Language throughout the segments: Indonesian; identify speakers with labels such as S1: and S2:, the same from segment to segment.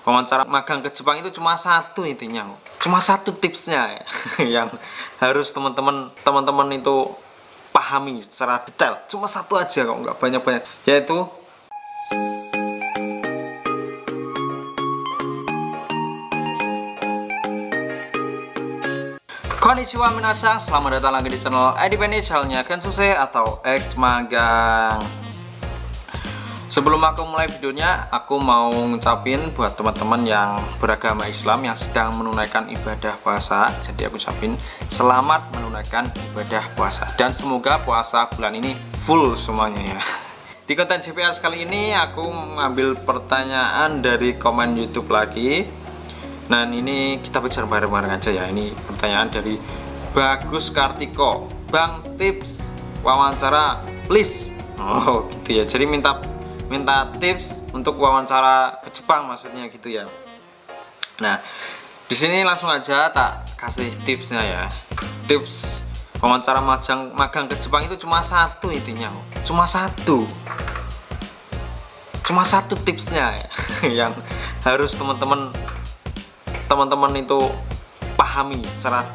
S1: wawancara magang ke Jepang itu cuma satu intinya, cuma satu tipsnya yang harus teman-teman itu pahami secara detail. Cuma satu aja kok, nggak banyak-banyak, yaitu konnichiwa minasang, selamat datang lagi di channel IDPNI, channelnya Kensuse atau X Magang. Sebelum aku mulai videonya, aku mau ngucapin buat teman-teman yang beragama Islam yang sedang menunaikan ibadah puasa. Jadi aku ucapin selamat menunaikan ibadah puasa, dan semoga puasa bulan ini full semuanya ya. Di konten GPS kali ini aku mengambil pertanyaan dari komen YouTube lagi. Nah ini kita bicara bareng-bareng aja ya. Ini pertanyaan dari Bagus Kartiko. Bang, tips wawancara please. Oh gitu ya. Jadi minta tips untuk wawancara ke Jepang maksudnya gitu ya. Nah di sini langsung aja tak kasih tipsnya ya. Tips wawancara magang ke Jepang itu cuma satu intinya, cuma satu tipsnya ya, yang harus teman-teman itu pahami secara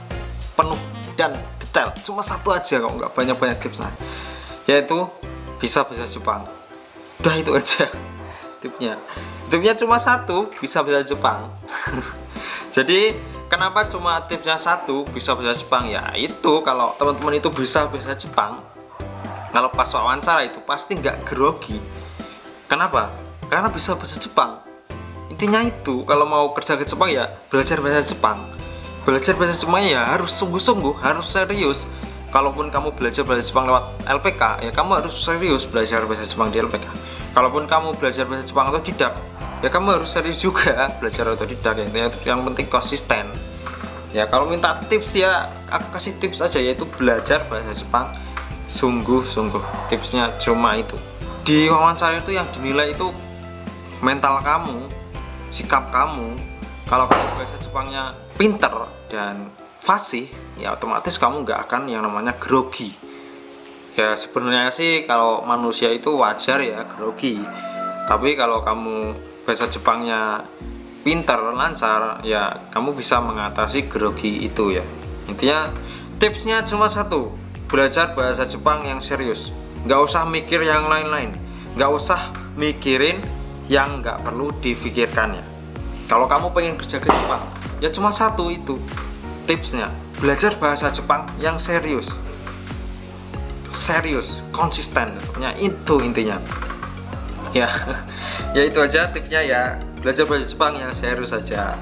S1: penuh dan detail. Cuma satu aja kok, nggak banyak-banyak tipsnya, yaitu bisa bahasa Jepang. Udah itu aja tipsnya cuma satu, bisa bahasa Jepang. Jadi kenapa cuma tipsnya satu, bisa bahasa Jepang? Ya itu, kalau teman-teman itu bisa bahasa Jepang, kalau pas wawancara itu pasti nggak grogi. Kenapa? Karena bisa bahasa Jepang. Intinya itu, kalau mau kerja ke Jepang ya belajar bahasa Jepang. Belajar bahasa Jepang ya harus sungguh-sungguh, harus serius. Kalaupun kamu belajar bahasa Jepang lewat LPK, ya kamu harus serius belajar bahasa Jepang di LPK. Kalaupun kamu belajar bahasa Jepang otodidak, ya kamu harus serius juga belajar otodidak ya. Yang penting konsisten. Ya kalau minta tips ya aku kasih tips aja, yaitu belajar bahasa Jepang sungguh-sungguh. Tipsnya cuma itu. Di wawancara itu yang dinilai itu mental kamu, sikap kamu. Kalau kamu bahasa Jepangnya pinter dan fasih, ya otomatis kamu nggak akan yang namanya grogi. Ya sebenarnya sih kalau manusia itu wajar ya grogi, tapi kalau kamu bahasa Jepangnya pinter, lancar, ya kamu bisa mengatasi grogi itu ya. Intinya tipsnya cuma satu, belajar bahasa Jepang yang serius. Nggak usah mikir yang lain-lain, nggak usah mikirin yang nggak perlu difikirkan ya. Kalau kamu pengen kerja ke Jepang, ya cuma satu itu tipsnya, belajar bahasa Jepang yang serius, konsisten, ya itu intinya ya. Ya itu aja tipsnya ya, belajar bahasa Jepang yang serius saja.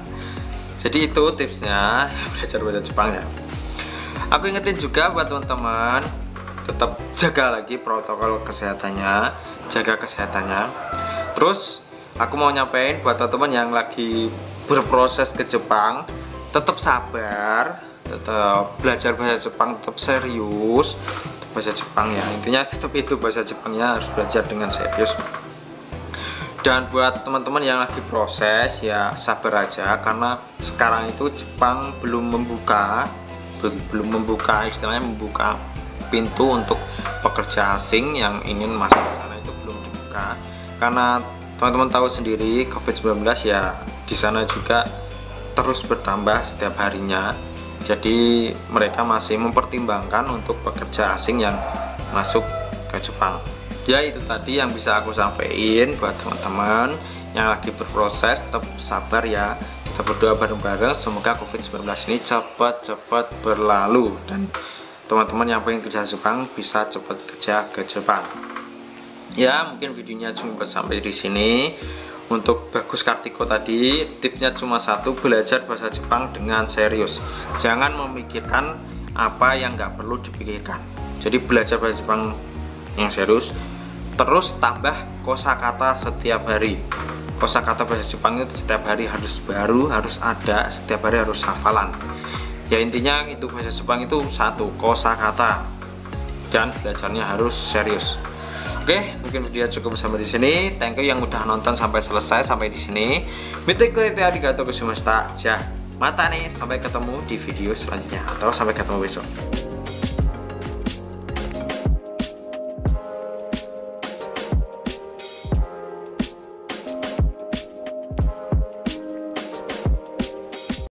S1: Jadi itu tipsnya, belajar bahasa Jepang ya. Aku ingetin juga buat teman-teman, tetap jaga lagi protokol kesehatannya, jaga kesehatannya. Terus aku mau nyampein buat teman-teman yang lagi berproses ke Jepang, tetap sabar, tetap belajar bahasa Jepang, tetap serius bahasa Jepang ya. Intinya tetap itu, bahasa Jepangnya harus belajar dengan serius. Dan buat teman-teman yang lagi proses ya sabar aja, karena sekarang itu Jepang belum membuka istilahnya membuka pintu untuk pekerja asing yang ingin masuk ke sana, itu belum dibuka. Karena teman-teman tahu sendiri COVID-19 ya di sana juga terus bertambah setiap harinya. Jadi mereka masih mempertimbangkan untuk pekerja asing yang masuk ke Jepang. Ya itu tadi yang bisa aku sampaikan buat teman-teman yang lagi berproses. Tetap sabar ya, kita berdoa bareng-bareng semoga COVID-19 ini cepat berlalu dan teman-teman yang pengen kerja Jepang bisa cepat kerja ke Jepang. Ya mungkin videonya cuma sampai di sini. Untuk Bagus Kartiko tadi tipsnya cuma satu, belajar bahasa Jepang dengan serius. Jangan memikirkan apa yang nggak perlu dipikirkan. Jadi belajar bahasa Jepang yang serius. Terus tambah kosakata setiap hari. Kosakata bahasa Jepang itu setiap hari harus baru, harus ada, setiap hari harus hafalan. Ya intinya itu bahasa Jepang itu satu, kosakata, dan belajarnya harus serius. Oke, mungkin video cukup sampai di sini. Thank you yang udah nonton sampai selesai sampai di sini. Mitsuko arigatou gozaimashita. Mata nih, sampai ketemu di video selanjutnya atau sampai ketemu besok.